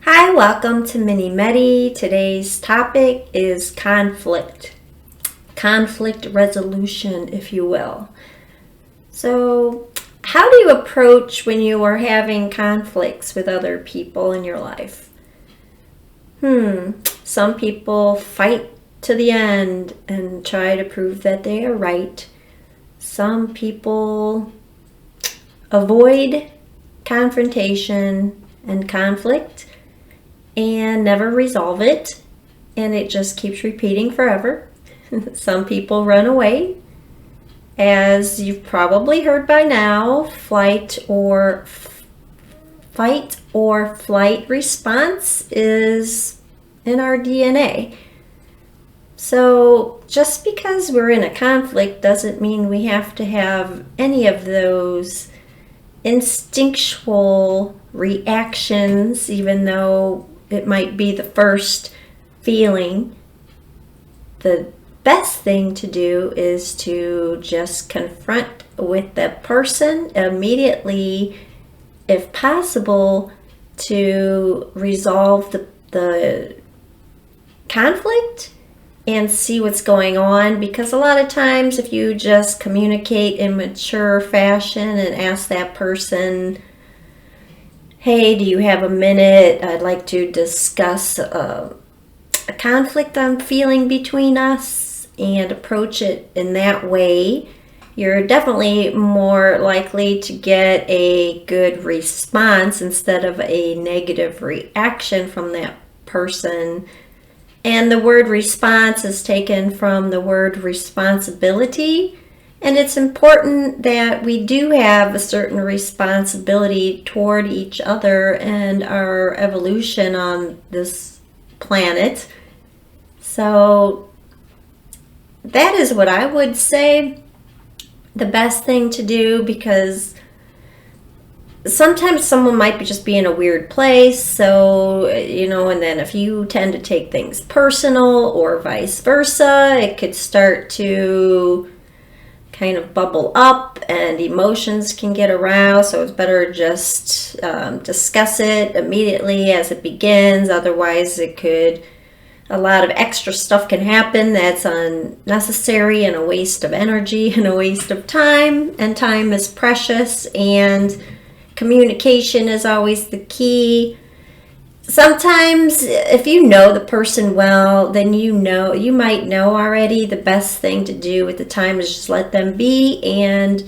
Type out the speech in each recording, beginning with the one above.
Hi, welcome to Mini Medi. Today's topic is conflict resolution, if you will. So, how do you approach when you are having conflicts with other people in your life? Some people fight to the end and try to prove that they are right. Some people avoid confrontation and conflict and never resolve it, and it just keeps repeating forever. Some people run away. As you've probably heard by now, fight or flight response is in our DNA. So just because we're in a conflict doesn't mean we have to have any of those instinctual reactions, even though it might be the first feeling. The best thing to do is to just confront with the person immediately, if possible, to resolve the conflict and see what's going on. Because a lot of times if you just communicate in mature fashion and ask that person, hey, do you have a minute? I'd like to discuss a conflict I'm feeling between us, and approach it in that way, you're definitely more likely to get a good response instead of a negative reaction from that person. And the word response is taken from the word responsibility. And it's important that we do have a certain responsibility toward each other and our evolution on this planet. So that is what I would say the best thing to do, because sometimes someone might just be in a weird place. So, and then if you tend to take things personal or vice versa, it could start to kind of bubble up and emotions can get aroused. So it's better just discuss it immediately as it begins. Otherwise, a lot of extra stuff can happen that's unnecessary and a waste of energy and a waste of time. And time is precious, and communication is always the key. Sometimes if you know the person well, then you might know already the best thing to do at the time is just let them be. And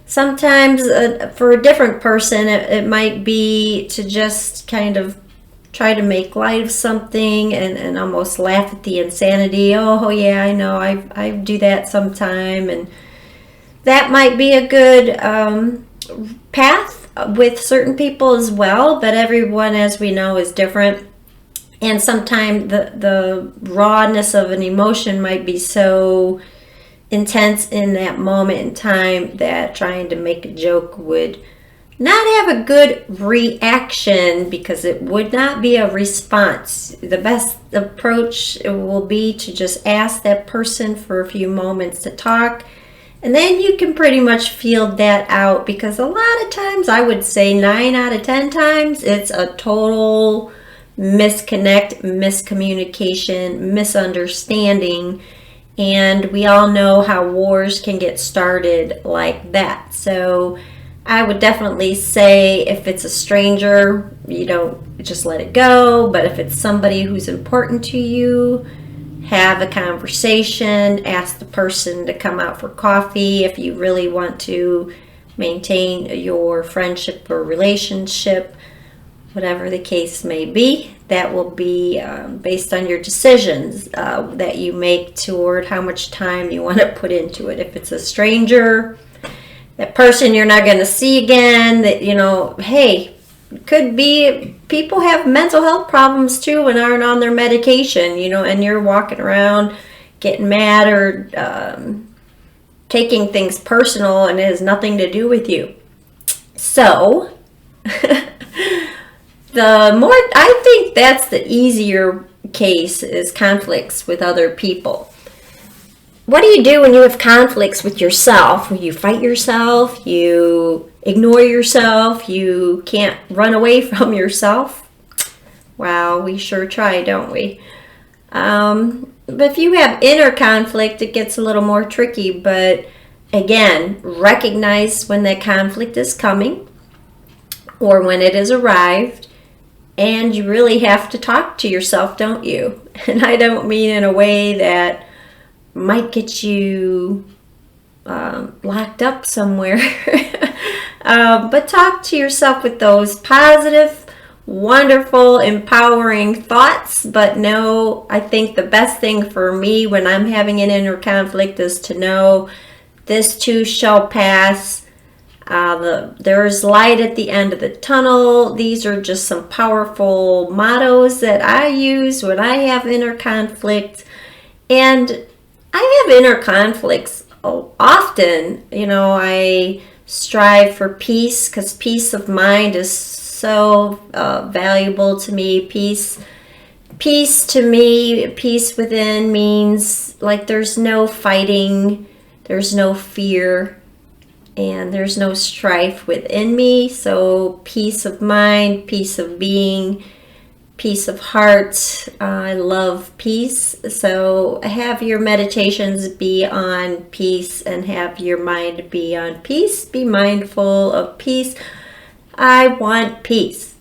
sometimes for a different person, it might be to just kind of try to make light of something and almost laugh at the insanity. Oh yeah, I know, I do that sometime. And that might be a good path with certain people as well, but everyone, as we know, is different. And sometimes the rawness of an emotion might be so intense in that moment in time that trying to make a joke would not have a good reaction, because it would not be a response. The best approach will be to just ask that person for a few moments to talk. And then you can pretty much feel that out, because a lot of times, I would say 9 out of 10 times, it's a total miscommunication, misunderstanding. And we all know how wars can get started like that. So I would definitely say if it's a stranger, you don't just let it go. But if it's somebody who's important to you, have a conversation, ask the person to come out for coffee if you really want to maintain your friendship or relationship, whatever the case may be. That will be based on your decisions that you make toward how much time you want to put into it. If it's a stranger, that person you're not going to see again, that, hey, could be people have mental health problems too and aren't on their medication, and you're walking around getting mad or taking things personal, and it has nothing to do with you. So I think that's the easier case, is conflicts with other people. What do you do when you have conflicts with yourself? You fight yourself, you ignore yourself, you can't run away from yourself. Wow, we sure try, don't we? But if you have inner conflict, it gets a little more tricky. But again, recognize when that conflict is coming or when it has arrived. And you really have to talk to yourself, don't you? And I don't mean in a way that might get you locked up somewhere. But talk to yourself with those positive, wonderful, empowering thoughts. But no, I think the best thing for me when I'm having an inner conflict is to know this too shall pass. There's light at the end of the tunnel. These are just some powerful mottos that I use when I have inner conflict. And I have inner conflicts often. You know, I strive for peace because peace of mind is so valuable to me. Peace to me, peace within means like there's no fighting, there's no fear, and there's no strife within me. So peace of mind, peace of being, peace of heart. I love peace. So have your meditations be on peace and have your mind be on peace. Be mindful of peace. I want peace.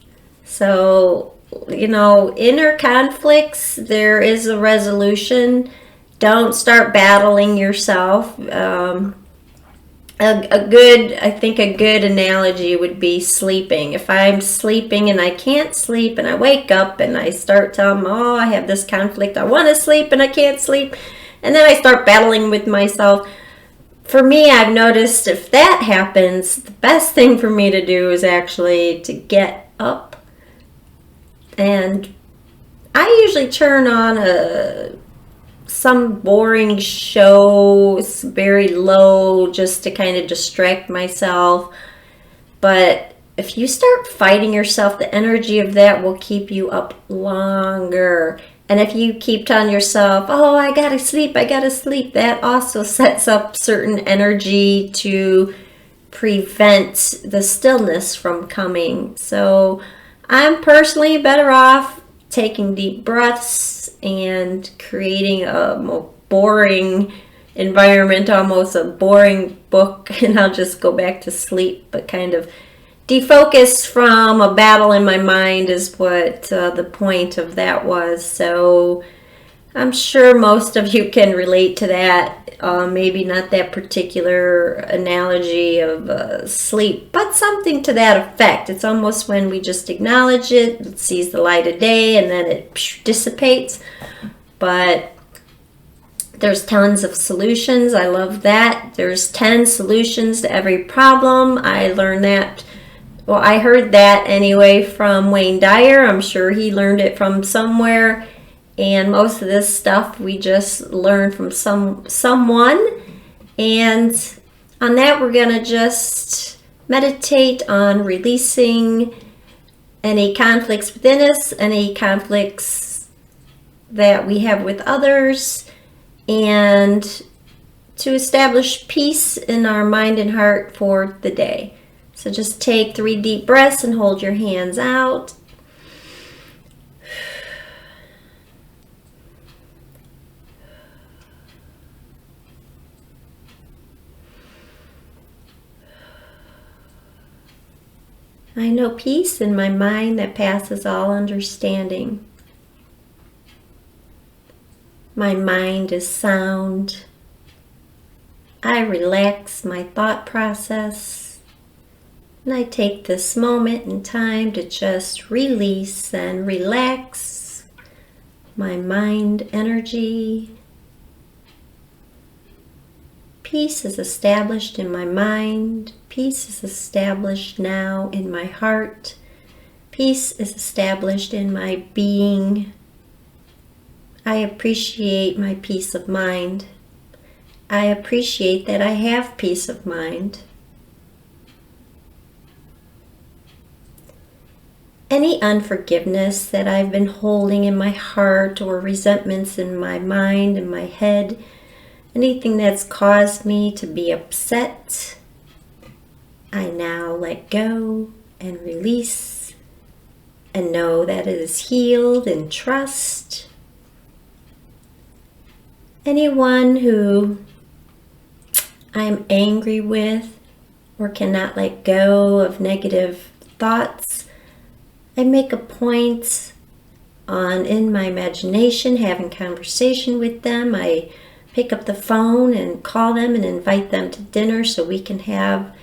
So, you know, inner conflicts, there is a resolution. Don't start battling yourself. I think a good analogy would be sleeping. If I'm sleeping and I can't sleep and I wake up and I start telling, oh, I have this conflict, I want to sleep and I can't sleep, and then I start battling with myself. For me, I've noticed if that happens, the best thing for me to do is actually to get up. And I usually turn on some boring show, it's very low, just to kind of distract myself. But if you start fighting yourself, the energy of that will keep you up longer. And if you keep telling yourself, oh, I gotta sleep, that also sets up certain energy to prevent the stillness from coming. So I'm personally better off taking deep breaths and creating a more boring environment, almost a boring book, and I'll just go back to sleep, but kind of defocus from a battle in my mind is what the point of that was. So I'm sure most of you can relate to that. Maybe not that particular analogy of sleep, but something to that effect. It's almost when we just acknowledge it, it sees the light of day, and then it dissipates. But there's tons of solutions. I love that. There's 10 solutions to every problem. I learned that. Well, I heard that anyway from Wayne Dyer. I'm sure he learned it from somewhere. And most of this stuff we just learn from someone. And on that, we're going to just meditate on releasing any conflicts within us, any conflicts that we have with others, and to establish peace in our mind and heart for the day. So just take 3 deep breaths and hold your hands out. I know peace in my mind that passes all understanding. My mind is sound. I relax my thought process. And I take this moment in time to just release and relax my mind energy. Peace is established in my mind. Peace is established now in my heart. Peace is established in my being. I appreciate my peace of mind. I appreciate that I have peace of mind. Any unforgiveness that I've been holding in my heart or resentments in my mind and my head, anything that's caused me to be upset, I now let go and release and know that it is healed, and trust. Anyone who I'm angry with or cannot let go of negative thoughts, I make a point on, in my imagination, having conversation with them. I pick up the phone and call them and invite them to dinner so we can have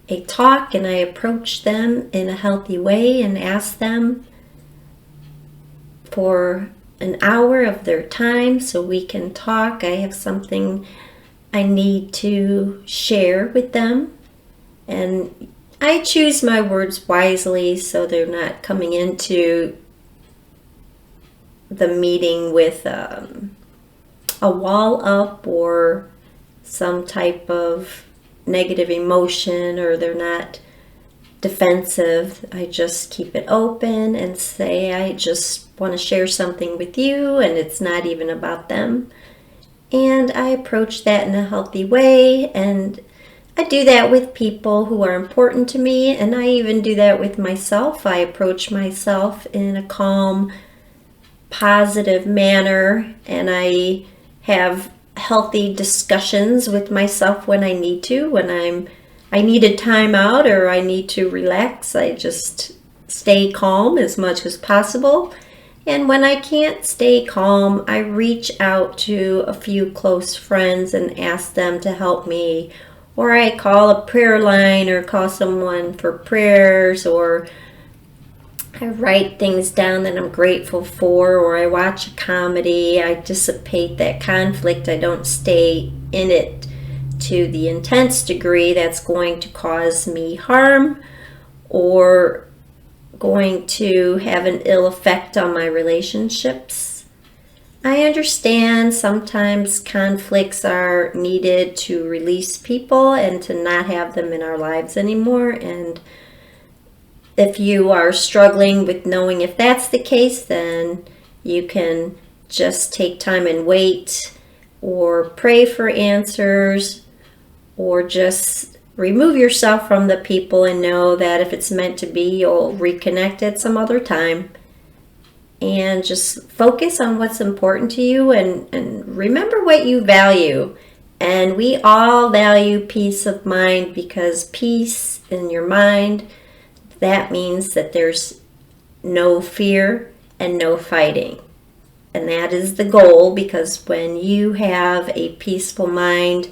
a talk, and I approach them in a healthy way and ask them for an hour of their time so we can talk. I have something I need to share with them, and I choose my words wisely so they're not coming into the meeting with a wall up or some type of negative emotion, or they're not defensive. I just keep it open and say, I just want to share something with you, and it's not even about them. And I approach that in a healthy way, and I do that with people who are important to me, and I even do that with myself. I approach myself in a calm, positive manner, and I have healthy discussions with myself when I need to. When I need a timeout or I need to relax, I just stay calm as much as possible. And when I can't stay calm, I reach out to a few close friends and ask them to help me. Or I call a prayer line or call someone for prayers, or I write things down that I'm grateful for, or I watch a comedy. I dissipate that conflict. I don't stay in it to the intense degree that's going to cause me harm or going to have an ill effect on my relationships. I understand sometimes conflicts are needed to release people and to not have them in our lives anymore. And if you are struggling with knowing if that's the case, then you can just take time and wait, or pray for answers, or just remove yourself from the people and know that if it's meant to be, you'll reconnect at some other time. And just focus on what's important to you, and remember what you value. And we all value peace of mind, because peace in your mind, that means that there's no fear and no fighting. And that is the goal, because when you have a peaceful mind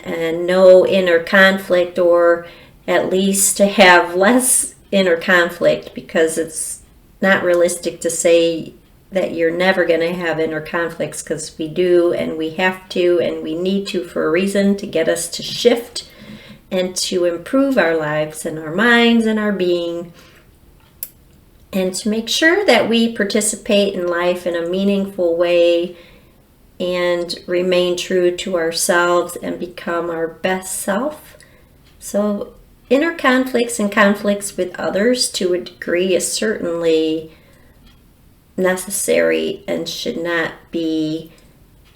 and no inner conflict, or at least to have less inner conflict, because it's not realistic to say that you're never going to have inner conflicts, because we do, and we have to, and we need to for a reason, to get us to shift and to improve our lives and our minds and our being, and to make sure that we participate in life in a meaningful way and remain true to ourselves and become our best self. So inner conflicts and conflicts with others to a degree is certainly necessary and should not be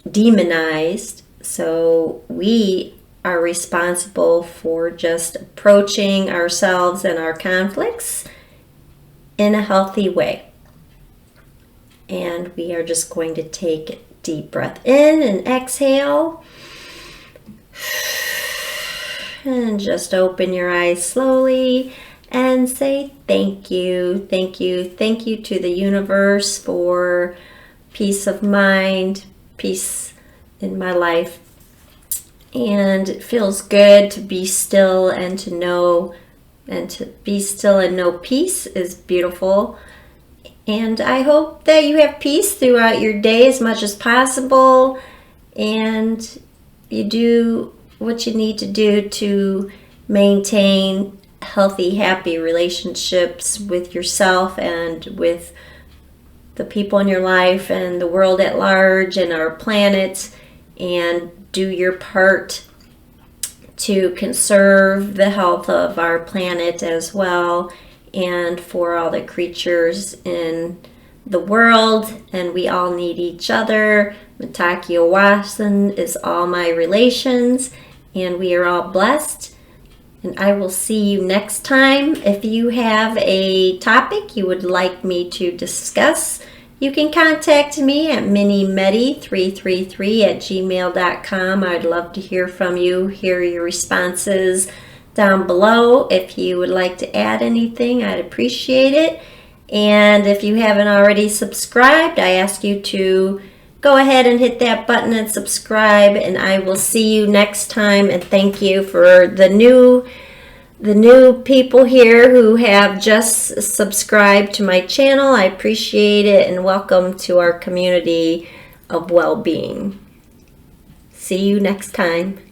demonized. So we are responsible for just approaching ourselves and our conflicts in a healthy way. And we are just going to take a deep breath in and exhale. And just open your eyes slowly and say thank you, thank you, thank you to the universe for peace of mind, peace in my life. And it feels good to be still and to know, and to be still and know peace is beautiful. And I hope that you have peace throughout your day as much as possible, and you do what you need to do to maintain healthy, happy relationships with yourself and with the people in your life and the world at large and our planet, and do your part to conserve the health of our planet as well, and for all the creatures in the world. And we all need each other. Mitakuye Oyasin is all my relations, and we are all blessed. And I will see you next time. If you have a topic you would like me to discuss, you can contact me at minimedi333@gmail.com. I'd love to hear from you, hear your responses down below. If you would like to add anything, I'd appreciate it. And if you haven't already subscribed, I ask you to go ahead and hit that button and subscribe, and I will see you next time. And thank you for the new people here who have just subscribed to my channel. I appreciate it, and welcome to our community of well-being. See you next time.